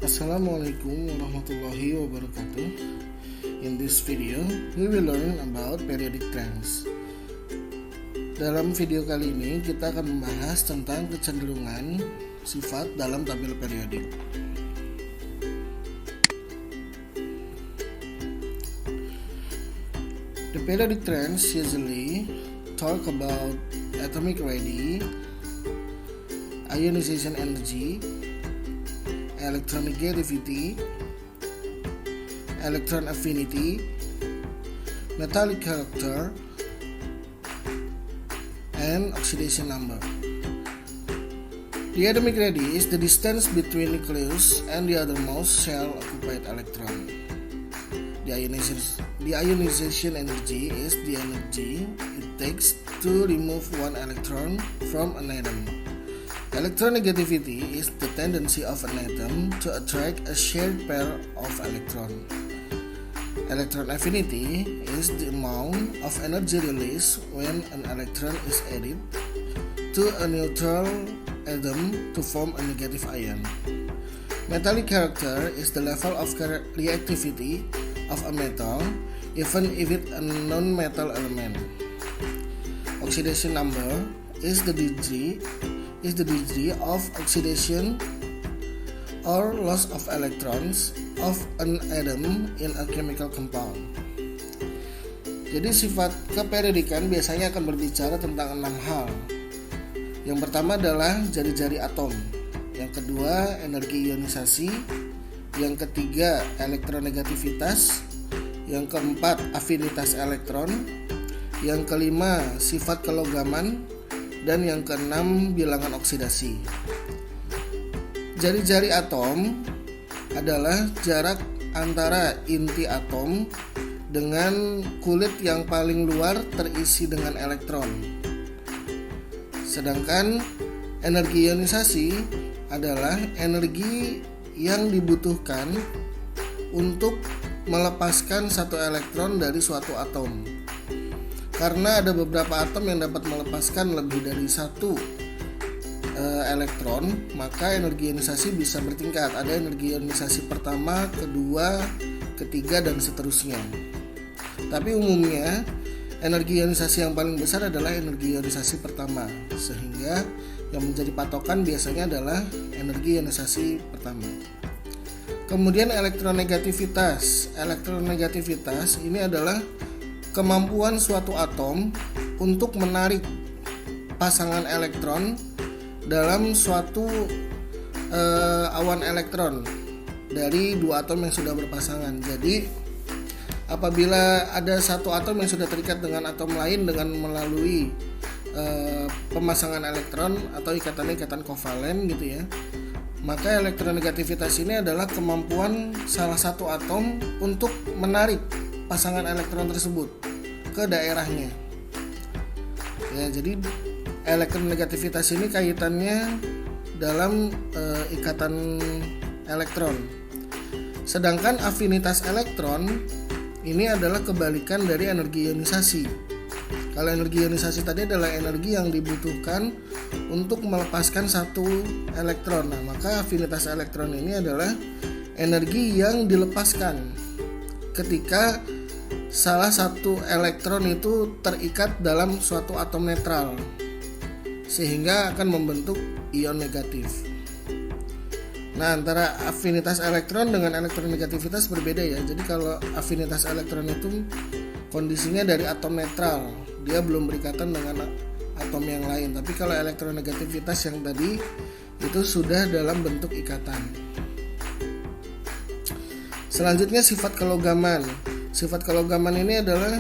Assalamualaikum warahmatullahi wabarakatuh. In this video, we will learn about periodic trends. Dalam video kali ini, kita akan membahas tentang kecenderungan sifat dalam tabel periodik. The periodic trends usually talk about atomic radii, ionization energy, electronegativity, electron affinity, metallic character, and oxidation number. The atomic radii is the distance between nucleus and the outermost shell occupied electron. The ionization energy is the energy it takes to remove one electron from an atom. Electronegativity is the tendency of an atom to attract a shared pair of electrons. Electron affinity is the amount of energy released when an electron is added to a neutral atom to form a negative ion. Metallic character is the level of reactivity of a metal even if it is a non-metal element. Oxidation number is the degree of oxidation or loss of electrons of an atom in a chemical compound. Jadi sifat keperiodikan biasanya akan berbicara tentang 6 hal. Yang pertama adalah jari-jari atom. Yang kedua energi ionisasi. Yang ketiga elektronegativitas. Yang keempat afinitas elektron. Yang kelima sifat kelogaman. Dan yang keenam bilangan oksidasi. Jari-jari atom adalah jarak antara inti atom dengan kulit yang paling luar terisi dengan elektron. Sedangkan energi ionisasi adalah energi yang dibutuhkan untuk melepaskan satu elektron dari suatu atom. Karena ada beberapa atom yang dapat melepaskan lebih dari satu elektron, maka energi ionisasi bisa bertingkat. Ada energi ionisasi pertama, kedua, ketiga, dan seterusnya. Tapi umumnya energi ionisasi yang paling besar adalah energi ionisasi pertama, sehingga yang menjadi patokan biasanya adalah energi ionisasi pertama. Kemudian elektronegativitas. Elektronegativitas ini adalah kemampuan suatu atom untuk menarik pasangan elektron dalam suatu awan elektron dari dua atom yang sudah berpasangan. Jadi apabila ada satu atom yang sudah terikat dengan atom lain dengan melalui pemasangan elektron atau ikatan kovalen gitu ya, maka elektronegativitas ini adalah kemampuan salah satu atom untuk menarik pasangan elektron tersebut ke daerahnya. Ya, jadi elektronegativitas ini kaitannya dalam ikatan elektron. Sedangkan afinitas elektron ini adalah kebalikan dari energi ionisasi. Kalau energi ionisasi tadi adalah energi yang dibutuhkan untuk melepaskan satu elektron. Nah, maka afinitas elektron ini adalah energi yang dilepaskan ketika salah satu elektron itu terikat dalam suatu atom netral, sehingga akan membentuk ion negatif. Nah, antara afinitas elektron dengan elektronegativitas berbeda ya. Jadi kalau afinitas elektron itu kondisinya dari atom netral, dia belum berikatan dengan atom yang lain. Tapi kalau elektronegativitas yang tadi itu sudah dalam bentuk ikatan. Selanjutnya sifat kelogaman. Sifat kelogaman ini adalah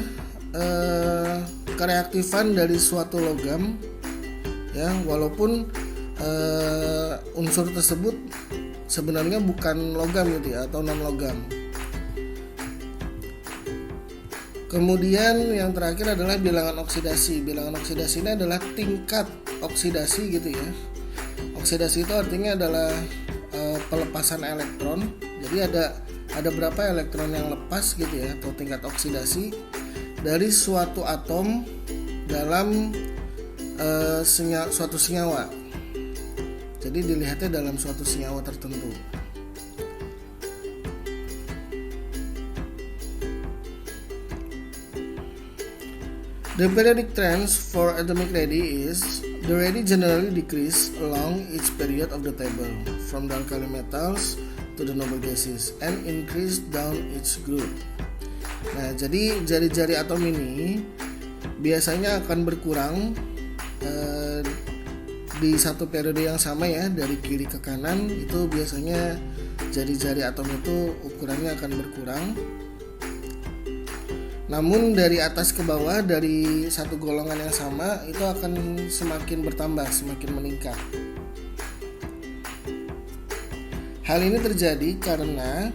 kereaktifan dari suatu logam, ya, walaupun unsur tersebut sebenarnya bukan logam gitu ya, atau non logam. Kemudian yang terakhir adalah bilangan oksidasi. Bilangan oksidasi ini adalah tingkat oksidasi gitu ya. Oksidasi itu artinya adalah pelepasan elektron. Jadi ada berapa elektron yang lepas gitu ya, atau tingkat oksidasi dari suatu atom dalam suatu senyawa. Jadi dilihatnya dalam suatu senyawa tertentu. The periodic trends for atomic radii is the radii generally decrease along each period of the table from the alkali metals to the noble gases and increase down each group. Nah, jadi jari-jari atom ini biasanya akan berkurang di satu periode yang sama ya, dari kiri ke kanan itu biasanya jari-jari atom itu ukurannya akan berkurang. Namun dari atas ke bawah dari satu golongan yang sama itu akan semakin bertambah, semakin meningkat. Hal ini terjadi karena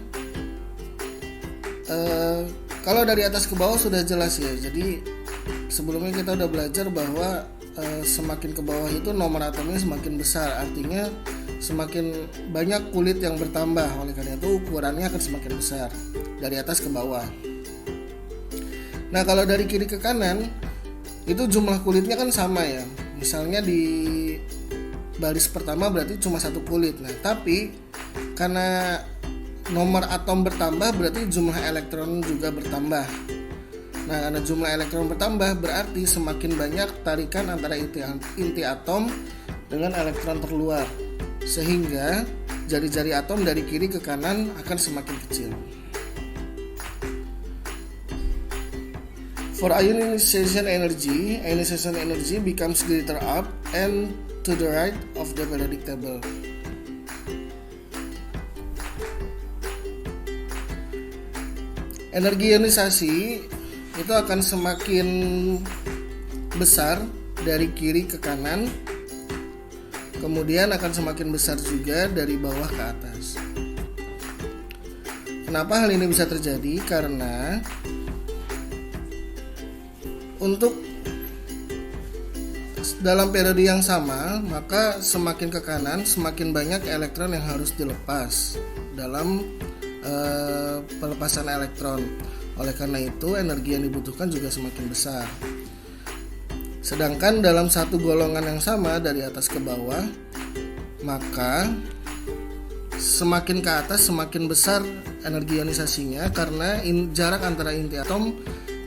kalau dari atas ke bawah sudah jelas ya. Jadi sebelumnya kita udah belajar bahwa semakin ke bawah itu nomor atomnya semakin besar, artinya semakin banyak kulit yang bertambah. Oleh karena itu ukurannya akan semakin besar dari atas ke bawah. Nah, kalau dari kiri ke kanan itu jumlah kulitnya kan sama ya. Misalnya di baris pertama berarti cuma satu kulit. Nah, tapi karena nomor atom bertambah berarti jumlah elektron juga bertambah. Nah, karena jumlah elektron bertambah berarti semakin banyak tarikan antara inti atom dengan elektron terluar, sehingga jari-jari atom dari kiri ke kanan akan semakin kecil. For ionization energy becomes greater up and to the right of the periodic table. Energi ionisasi itu akan semakin besar dari kiri ke kanan, kemudian akan semakin besar juga dari bawah ke atas. Kenapa hal ini bisa terjadi? Karena untuk dalam periode yang sama, maka semakin ke kanan semakin banyak elektron yang harus dilepas dalam pelepasan elektron. Oleh karena itu energi yang dibutuhkan juga semakin besar. Sedangkan dalam satu golongan yang sama dari atas ke bawah, maka semakin ke atas semakin besar energi ionisasinya karena jarak antara inti atom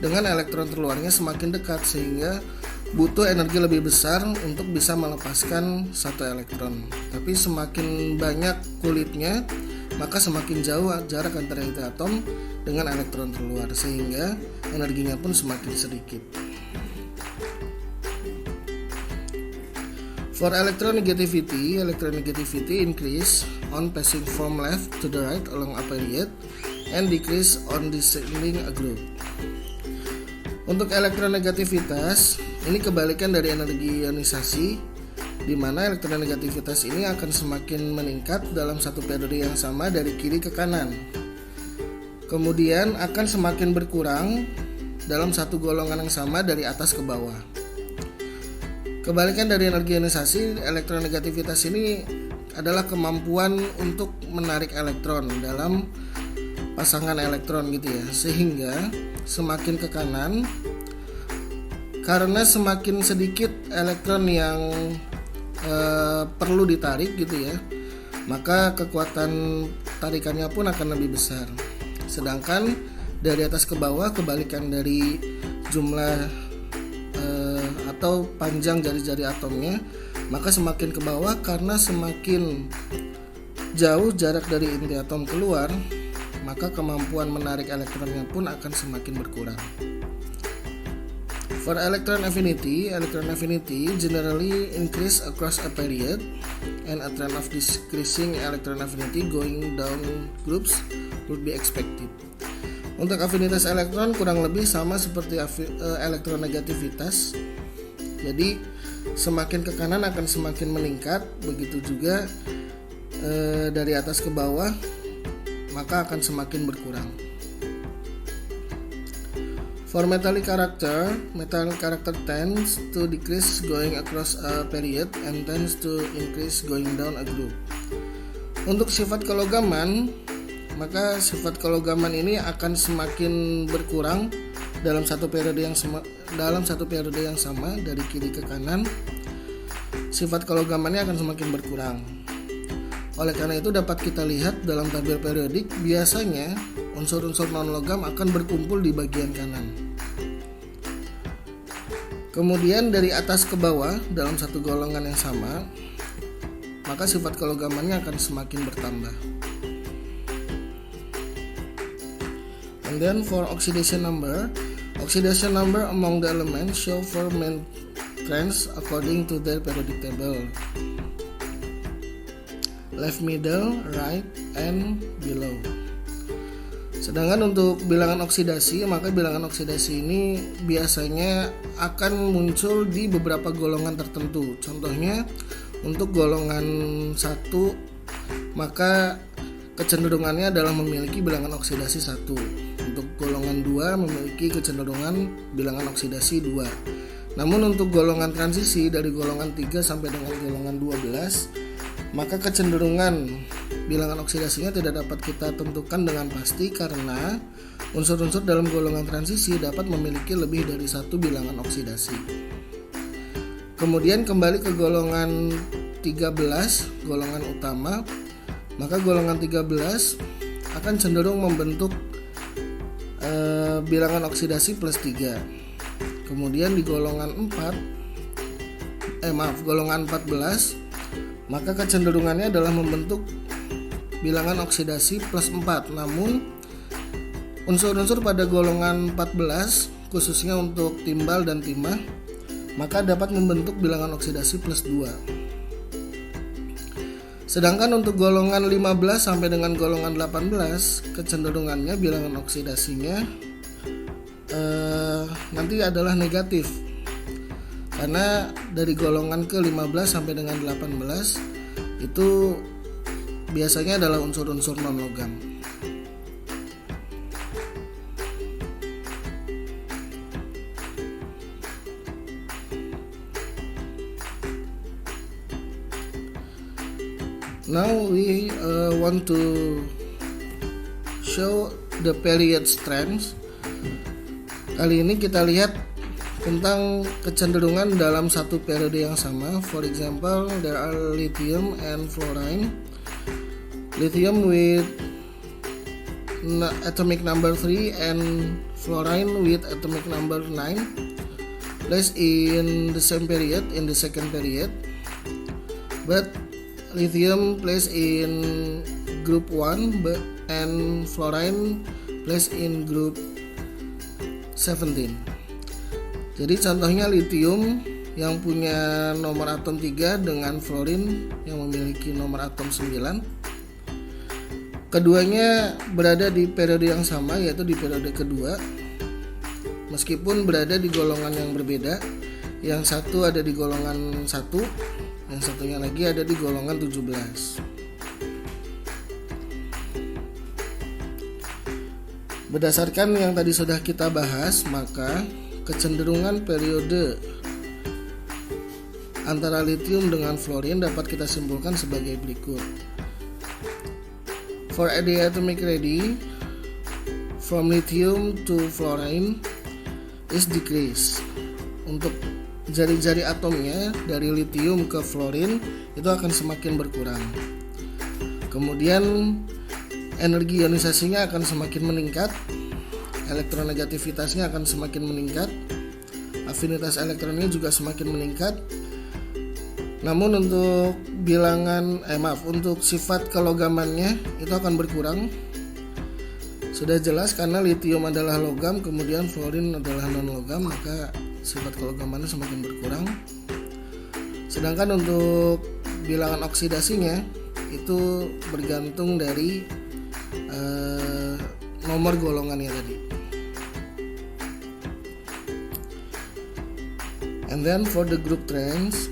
dengan elektron terluarnya semakin dekat, sehingga butuh energi lebih besar untuk bisa melepaskan satu elektron. Tapi semakin banyak kulitnya, maka semakin jauh jarak antara inti atom dengan elektron terluar, sehingga energinya pun semakin sedikit. For electronegativity increase on passing from left to the right along a period and decrease on descending a group. Untuk elektronegativitas, ini kebalikan dari energi ionisasi, di mana elektronegativitas ini akan semakin meningkat dalam satu periode yang sama dari kiri ke kanan. Kemudian akan semakin berkurang dalam satu golongan yang sama dari atas ke bawah. Kebalikan dari energi ionisasi, elektronegativitas ini adalah kemampuan untuk menarik elektron dalam pasangan elektron gitu ya, sehingga semakin ke kanan karena semakin sedikit elektron yang perlu ditarik gitu ya, maka kekuatan tarikannya pun akan lebih besar. Sedangkan dari atas ke bawah, kebalikan dari jumlah atau panjang jari-jari atomnya, maka semakin ke bawah karena semakin jauh jarak dari inti atom keluar, maka kemampuan menarik elektronnya pun akan semakin berkurang. For electron affinity generally increase across a period, and a trend of decreasing electron affinity going down groups would be expected. Untuk afinitas elektron kurang lebih sama seperti elektronegativitas. Jadi semakin ke kanan akan semakin meningkat, begitu juga dari atas ke bawah maka akan semakin berkurang. For metallic character tends to decrease going across a period and tends to increase going down a group. Untuk sifat kelogaman, maka sifat kelogaman ini akan semakin berkurang dalam satu periode yang sama dari kiri ke kanan. Sifat kelogamannya akan semakin berkurang. Oleh karena itu dapat kita lihat dalam tabel periodik biasanya unsur-unsur non-logam akan berkumpul di bagian kanan. Kemudian dari atas ke bawah dalam satu golongan yang sama, maka sifat kelogamannya akan semakin bertambah. And then for oxidation number among the elements show four main trends according to their periodic table: left, middle, right, and below. Sedangkan untuk bilangan oksidasi, maka bilangan oksidasi ini biasanya akan muncul di beberapa golongan tertentu. Contohnya untuk golongan 1, maka kecenderungannya adalah memiliki bilangan oksidasi 1. Untuk golongan 2 memiliki kecenderungan bilangan oksidasi 2. Namun untuk golongan transisi dari golongan 3 sampai dengan golongan 12, maka kecenderungan bilangan oksidasinya tidak dapat kita tentukan dengan pasti karena unsur-unsur dalam golongan transisi dapat memiliki lebih dari satu bilangan oksidasi. Kemudian kembali ke golongan 13, golongan utama, maka golongan 13 akan cenderung membentuk bilangan oksidasi plus 3. Kemudian di golongan golongan 14, maka kecenderungannya adalah membentuk bilangan oksidasi plus 4. Namun unsur-unsur pada golongan 14, khususnya untuk timbal dan timah, maka dapat membentuk bilangan oksidasi plus 2. Sedangkan untuk golongan 15 sampai dengan golongan 18, kecenderungannya bilangan oksidasinya nanti adalah negatif. Karena dari golongan ke-15 sampai dengan 18 itu biasanya adalah unsur-unsur non-logam. Now we want to show the period strengths. Kali ini kita lihat tentang kecenderungan dalam satu periode yang sama. For example, there are lithium and fluorine. Lithium with atomic number 3 and fluorine with atomic number 9 placed in the same period, in the second period, but lithium placed in group 1 and fluorine placed in group 17. Jadi contohnya lithium yang punya nomor atom 3 dengan fluorine yang memiliki nomor atom 9. Keduanya berada di periode yang sama, yaitu di periode kedua, meskipun berada di golongan yang berbeda. Yang satu ada di golongan 1, yang satunya lagi ada di golongan 17. Berdasarkan yang tadi sudah kita bahas, maka kecenderungan periode antara lithium dengan fluorine dapat kita simpulkan sebagai berikut. For the atomic radii from lithium to fluorine is decreased. Untuk jari-jari atomnya dari lithium ke fluorine itu akan semakin berkurang. Kemudian energi ionisasinya akan semakin meningkat, elektronegativitasnya akan semakin meningkat, afinitas elektronnya juga semakin meningkat. Namun untuk untuk sifat kelogamannya itu akan berkurang. Sudah jelas karena lithium adalah logam, kemudian fluorine adalah non logam, maka sifat kelogamannya semakin berkurang. Sedangkan untuk bilangan oksidasinya itu bergantung dari nomor golongannya tadi. And then for the group trends,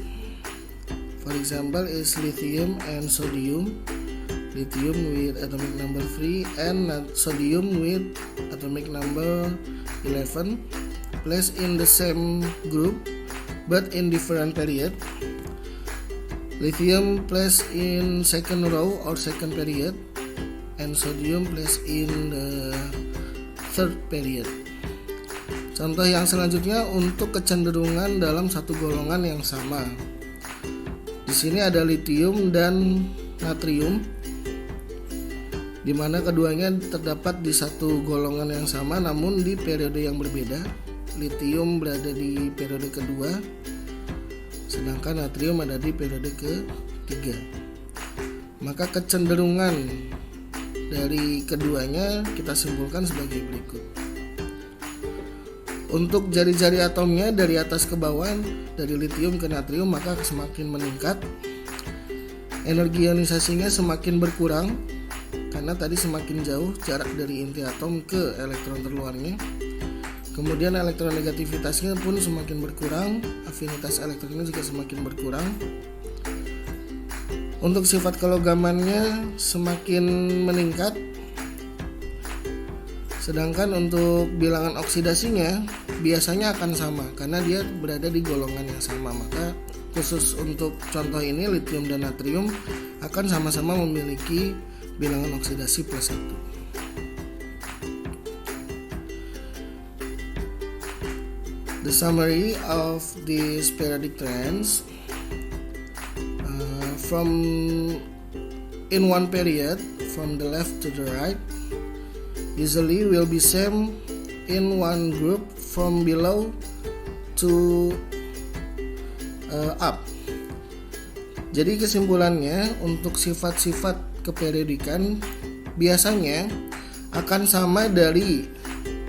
for example is lithium and sodium. Lithium with atomic number 3 and sodium with atomic number 11 placed in the same group but in different period. Lithium placed in second row or second period and sodium placed in the third period. Contoh yang selanjutnya untuk kecenderungan dalam satu golongan yang sama. Di sini ada lithium dan natrium, di mana keduanya terdapat di satu golongan yang sama namun di periode yang berbeda. litium berada di periode kedua, sedangkan natrium ada di periode ketiga. Maka kecenderungan dari keduanya kita simpulkan sebagai berikut. Untuk jari-jari atomnya dari atas ke bawah, dari litium ke natrium, maka semakin meningkat. Energi ionisasinya semakin berkurang karena tadi semakin jauh jarak dari inti atom ke elektron terluarnya. Kemudian elektronegativitasnya pun semakin berkurang, afinitas elektronnya juga semakin berkurang. Untuk sifat kelogamannya semakin meningkat, sedangkan untuk bilangan oksidasinya biasanya akan sama karena dia berada di golongan yang sama. Maka khusus untuk contoh ini litium dan natrium akan sama-sama memiliki bilangan oksidasi +1. The summary of these periodic trends from in one period from the left to the right usually will be same in one group from below to up. Jadi kesimpulannya untuk sifat-sifat keperiodikan biasanya akan sama dari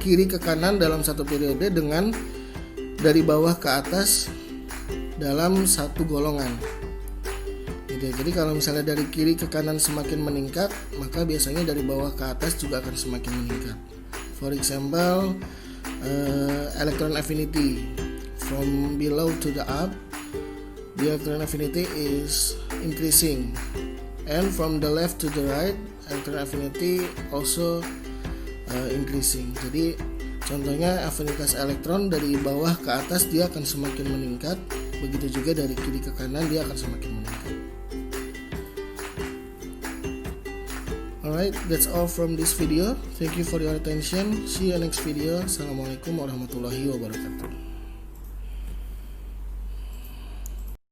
kiri ke kanan dalam satu periode dengan dari bawah ke atas dalam satu golongan. Jadi kalau misalnya dari kiri ke kanan semakin meningkat, maka biasanya dari bawah ke atas juga akan semakin meningkat. For example, electron affinity from below to the up, the electron affinity is increasing, and from the left to the right, electron affinity also increasing. Jadi contohnya afinitas elektron dari bawah ke atas dia akan semakin meningkat, begitu juga dari kiri ke kanan dia akan semakin meningkat. Alright, that's all from this video. Thank you for your attention. See you next video. Assalamualaikum warahmatullahi wabarakatuh.